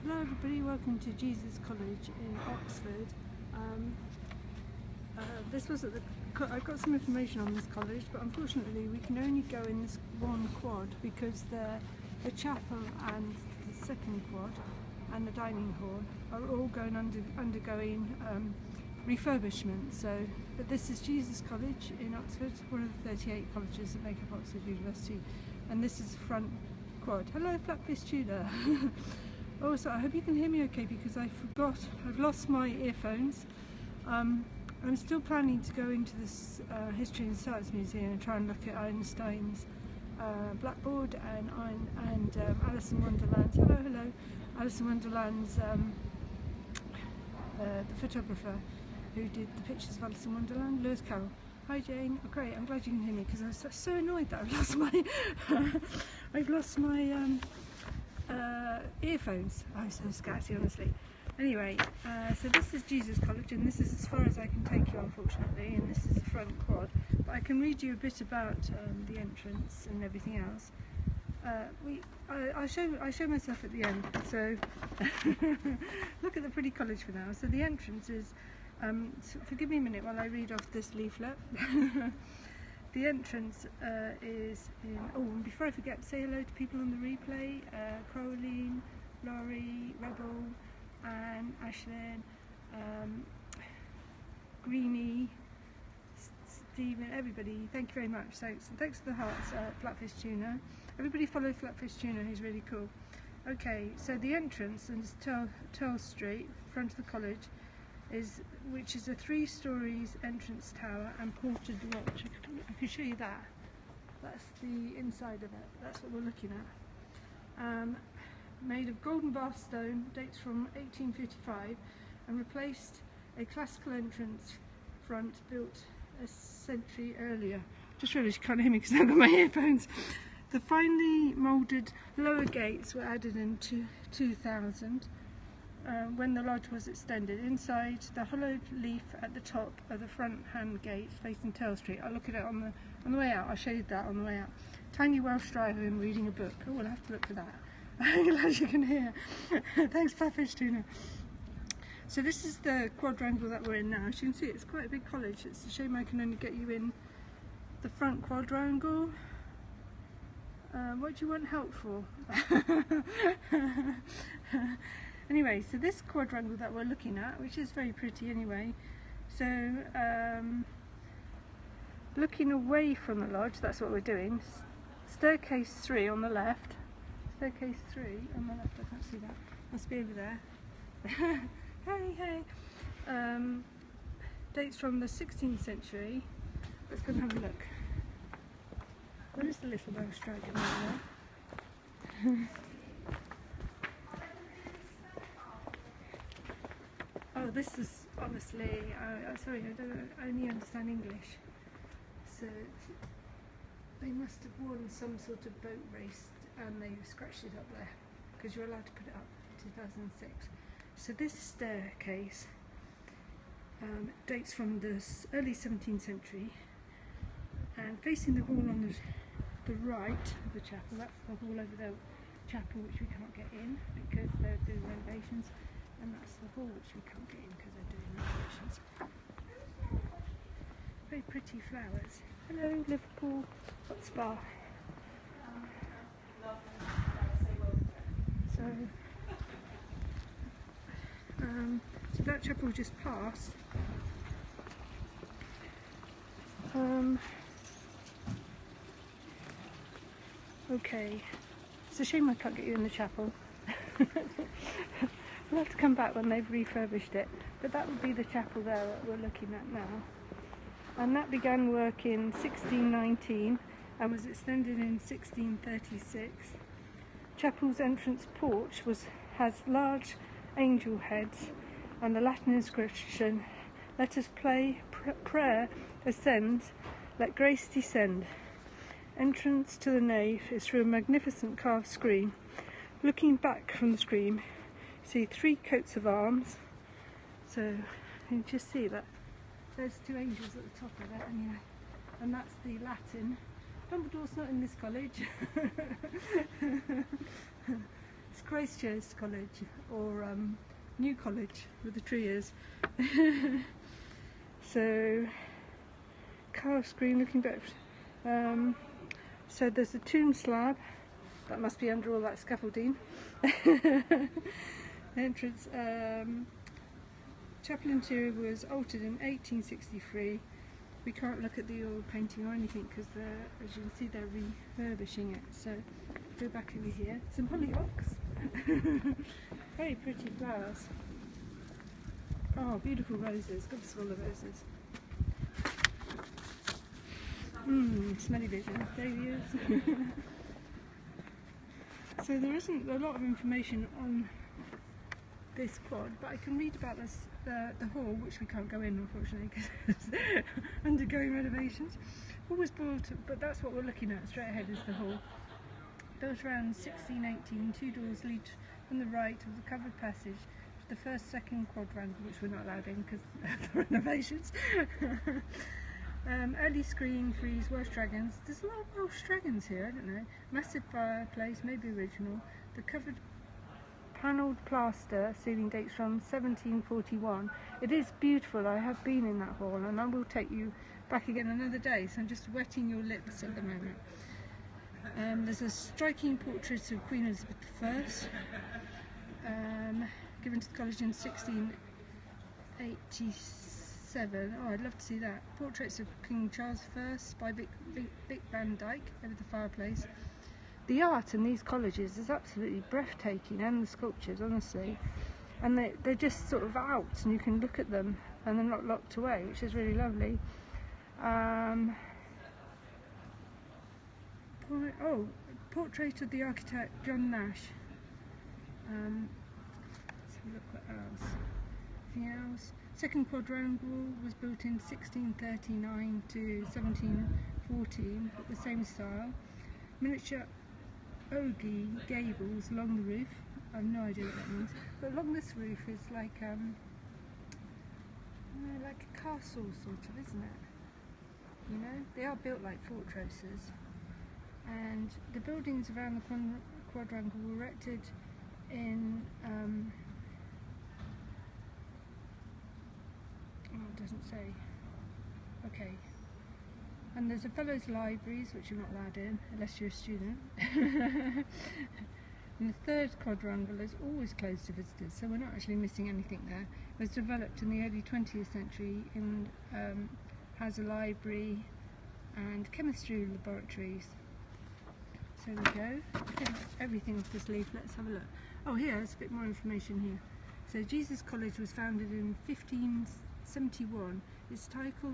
Hello everybody, welcome to Jesus College in Oxford. This was at the... I got some information on this college, but unfortunately we can only go in this one quad because the chapel and the second quad and the dining hall are all undergoing refurbishment. But this is Jesus College in Oxford, one of the 38 colleges that make up Oxford University, and this is the front quad. Hello Flatfish Tudor. Also, I hope you can hear me okay because I've lost my earphones. I'm still planning to go into this History and Science Museum and try and look at Einstein's blackboard and Alice in Wonderland's, hello, Alice in Wonderland's, the photographer who did the pictures of Alice in Wonderland, Lewis Carroll. Hi Jane. Oh, great, I'm glad you can hear me because I was so annoyed that I've lost my earphones. I'm so scatty, honestly. Anyway, so this is Jesus College, and this is as far as I can take you, unfortunately, and this is the front quad. But I can read you a bit about the entrance and everything else. I show myself at the end. So look at the pretty college for now. So the entrance is. So forgive me a minute while I read off this leaflet. The entrance is in... Oh, and before I forget, say hello to people on the replay. Caroline, Laurie, Rebel, Anne, Ashlyn, Greenie, Stephen, everybody, thank you very much. Thanks, and thanks for the hearts, Flatfish Tuna. Everybody follow Flatfish Tuna, he's really cool. Okay, so the entrance is Turl Street, front of the college, which is a 3 stories entrance tower and ported lodge. I can show you that. That's the inside of it. That's what we're looking at. Made of golden bath stone, dates from 1855, and replaced a classical entrance front built a century earlier. Just realised you can't hear me because I've got my earphones. The finely moulded lower gates were added in 2000. When the lodge was extended. Inside, the hollowed leaf at the top of the front hand gate facing Turl Street. I'll look at it on the way out. I'll show you that on the way out. Tiny Welsh driver and reading a book. Oh, we'll have to look for that. I'm glad you can hear. Thanks, Flatfish Tuna. So this is the quadrangle that we're in now. As you can see, it's quite a big college. It's a shame I can only get you in the front quadrangle. What do you want help for? Anyway, so this quadrangle that we're looking at, which is very pretty anyway, so looking away from the lodge, that's what we're doing. Staircase 3 on the left. Staircase 3 on the left, I can't see that. Must be over there. Hey. Dates from the 16th century. Let's go and have a look. Where is the little Welsh dragon over there? Oh, this is honestly, sorry, I only understand English. So they must have won some sort of boat race and they scratched it up there because you're allowed to put it up in 2006. So this staircase dates from the early 17th century, and facing the hall on the right of the chapel, that's the hall over the chapel which we can't get in because they're doing renovations. And that's the hall which we can't get in because they're doing renovations. Very pretty flowers. Hello, Liverpool. What spa? So that chapel just passed. Okay. It's a shame I can't get you in the chapel. We'll have to come back when they've refurbished it, but that would be the chapel there that we're looking at now. And that began work in 1619 and was extended in 1636. Chapel's entrance porch has large angel heads and the Latin inscription, "Let us prayer ascend, let grace descend." Entrance to the nave is through a magnificent carved screen. Looking back from the screen, see 3 coats of arms. So you can just see that there's 2 angels at the top of it anyway, and that's the Latin. Dumbledore's not in this college. It's Christchurch College, or New College, where the tree is. So, car screen looking back. So there's a tomb slab. That must be under all that scaffolding. Entrance. Chapel interior was altered in 1863. We can't look at the oil painting or anything because, as you can see, they're refurbishing it. So go back over here. Some hollyhocks. Very pretty flowers. Oh, beautiful roses. Good to smell the roses. Smelly vision. Dahlias. So there isn't a lot of information on this quad, but I can read about this, the hall, which we can't go in unfortunately because it's undergoing renovations. Hall was built, but that's what we're looking at straight ahead, is the hall. Built around 1618, 2 doors lead from the right of the covered passage to the second quadrangle, which we're not allowed in because of the renovations. Early screen, frieze, Welsh dragons. There's a lot of Welsh dragons here, I don't know. Massive fireplace, maybe original. The covered panelled plaster ceiling dates from 1741. It is beautiful. I have been in that hall and I will take you back again another day, so I'm just wetting your lips at the moment. There's a striking portrait of Queen Elizabeth I, given to the college in 1687. Oh, I'd love to see that. Portraits of King Charles I by Vic Van Dyke over the fireplace. The art in these colleges is absolutely breathtaking, and the sculptures, honestly. And they're just sort of out, and you can look at them, and they're not locked away, which is really lovely. Oh, portrait of the architect John Nash. Let's have a look what else. Anything else? Second quadrangle was built in 1639 to 1714, but the same style. Miniature ogee gables along the roof. I have no idea what that means. But along this roof is like a castle sort of, isn't it? You know, they are built like fortresses. And the buildings around the quadrangle were erected in oh, it doesn't say. Okay. And there's a fellows' libraries, which you're not allowed in unless you're a student. And the third quadrangle is always closed to visitors, so we're not actually missing anything there. It was developed in the early 20th century and has a library and chemistry laboratories. So there we go. I think that's everything off this leaf. Let's have a look. Oh, here's a bit more information here. So Jesus College was founded in 1571. Its title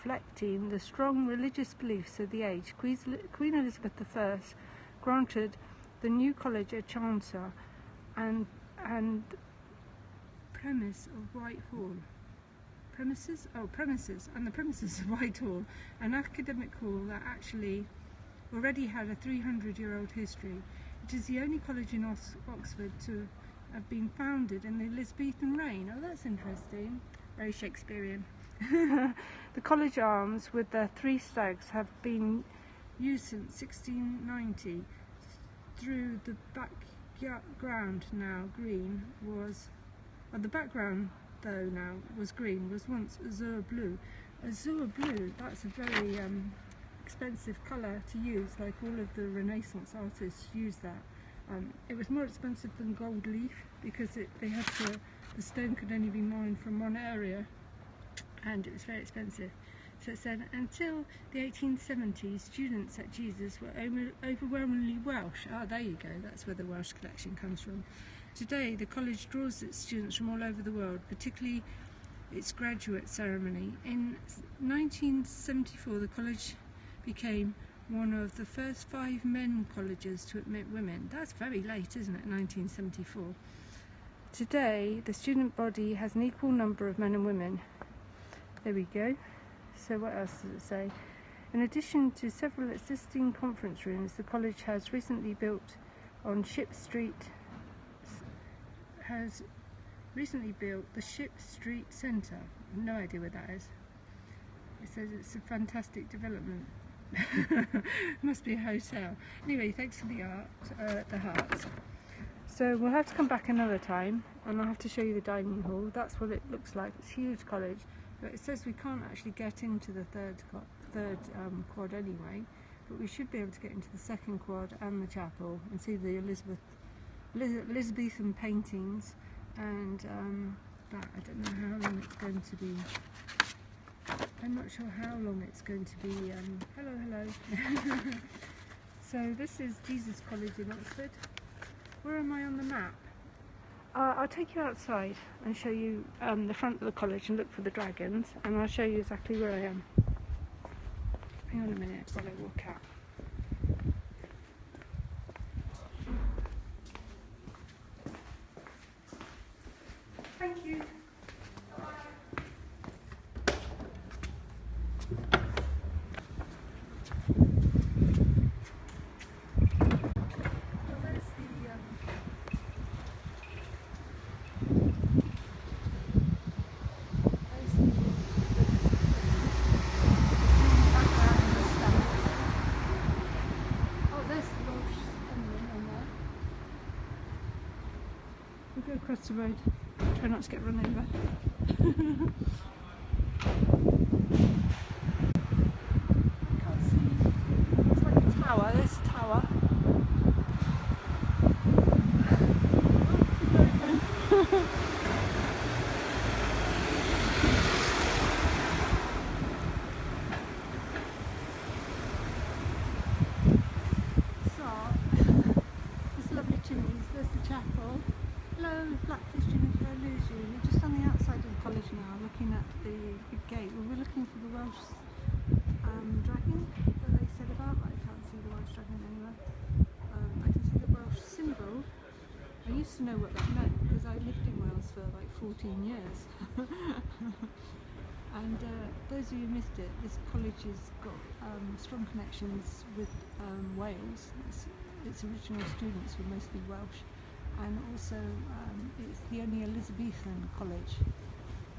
reflecting the strong religious beliefs of the age. Queen Elizabeth I granted the new college a charter and premises of Whitehall. Premises of Whitehall, an academic hall that actually already had a 300-year-old history. It is the only college in Oxford to have been founded in the Elizabethan reign. Oh, that's interesting. Very Shakespearean. The college arms with their 3 stags have been used since 1690. Through the background now green was, the background though now was green, was once azure blue. Azure blue, that's a very expensive colour to use, like all of the Renaissance artists use that. It was more expensive than gold leaf because the stone could only be mined from one area, and it was very expensive. So it said, until the 1870s, students at Jesus were overwhelmingly Welsh. Oh, there you go, that's where the Welsh collection comes from. Today, the college draws its students from all over the world, particularly its graduate ceremony. In 1974, the college became one of the first 5 men colleges to admit women. That's very late, isn't it, 1974? Today, the student body has an equal number of men and women. There we go. So what else does it say? In addition to several existing conference rooms, the college has recently built on Ship Street, the Ship Street Centre. I have no idea where that is. It says it's a fantastic development. Must be a hotel. Anyway, thanks for the art, the hearts. So we'll have to come back another time and I'll have to show you the dining hall. That's what it looks like. It's a huge college, but it says we can't actually get into the third quad anyway, but we should be able to get into the second quad and the chapel and see the Elizabethan paintings, and that I don't know how long it's going to be. I'm not sure how long it's going to be. Hello. So this is Jesus College in Oxford. Where am I on the map? I'll take you outside and show you the front of the college and look for the dragons, and I'll show you exactly where I am. Hang on a minute while I walk out. Thank you. We'll go across the road, try not to get run over. I can't see, it's like a tower, there's a tower. So, there's lovely chimneys, there's the chapel. Hello, Blackfish Junior, did I lose you? We're just on the outside of the college now, looking at the big gate. We were looking for the Welsh dragon that they said about, but I can't see the Welsh dragon anywhere. I can see the Welsh symbol. I used to know what that meant because I lived in Wales for like 14 years. And those of you who missed it, this college has got strong connections with Wales. Its original students were mostly Welsh. And also it's the only Elizabethan college.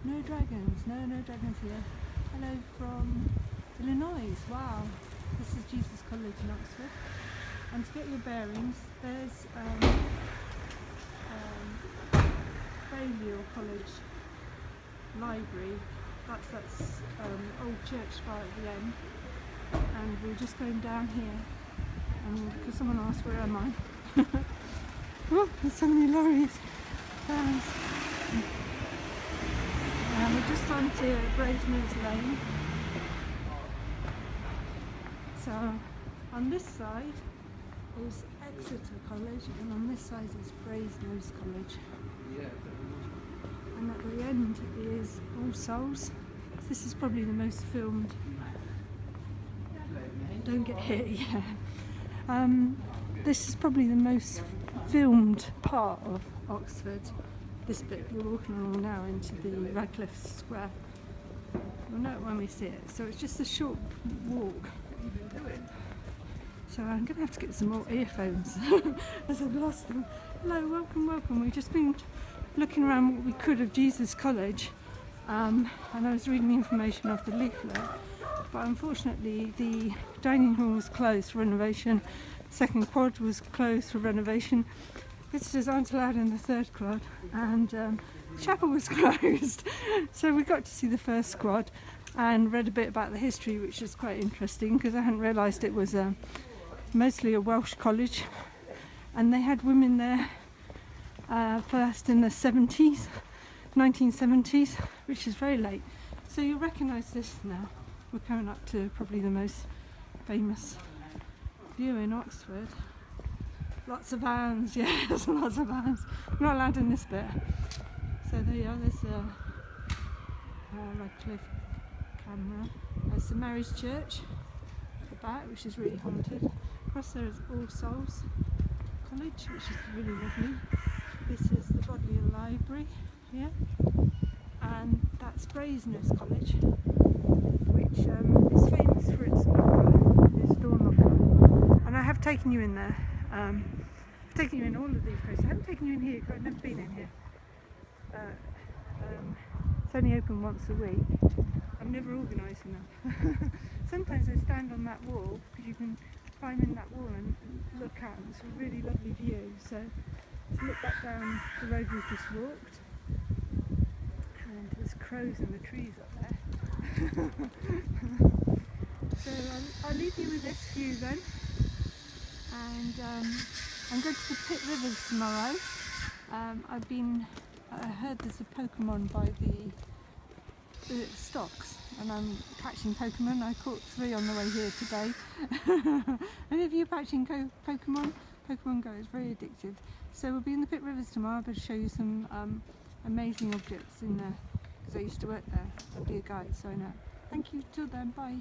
No dragons, no dragons here. Hello from Illinois, wow. This is Jesus College in Oxford. And to get your bearings, there's Balliol College Library. That's old church spire at the end. And we're just going down here. And because someone asked where am I? Oh, there's so many lorries. And we're just on to Brasenose Lane. So on this side is Exeter College, and on this side is Brasenose College. And at the end is All Souls. This is probably the most filmed. Don't get hit, yeah. This is probably the most filmed part of Oxford. This bit we're walking along now into the Radcliffe Square. We'll know it when we see it. So it's just a short walk. So I'm going to have to get some more earphones as I've lost them. Hello, welcome. We've just been looking around what we could of Jesus College, and I was reading the information off the leaflet, but unfortunately the dining hall was closed for renovation. Second quad was closed for renovation. Visitors aren't allowed in the third quad, and the chapel was closed. So we got to see the first quad and read a bit about the history, which is quite interesting because I hadn't realised it was mostly a Welsh college, and they had women there first in the 1970s, which is very late. So you'll recognise this now. We're coming up to probably the most famous view in Oxford. Lots of vans, yes, lots of vans. We're not allowed in this bit. So there you are, there's a Radcliffe camera. There's St Mary's Church at the back, which is really haunted. Across there is All Souls College, which is really lovely. This is the Bodleian Library here, and that's Brasenose College, which is famous for its door knocker. And I have taken you in there. I've taken you in all of these places. I haven't taken you in here because I've never been in here. It's only open once a week. I'm never organised enough. Sometimes I stand on that wall because you can climb in that wall and look out, and it's a really lovely view. So So look back down the road we've just walked, and there's crows in the trees up there. So I'll leave you with this view then, and I'm going to the Pit Rivers tomorrow. I heard there's a Pokemon by the stocks, and I'm catching Pokemon. I caught 3 on the way here today. Any of you catching Pokemon? Pokemon Go is very addictive. So we'll be in the Pit Rivers tomorrow. I'll show you some amazing objects in there, because I used to work there. I'll be a guide, so I know. Thank you, till then, bye.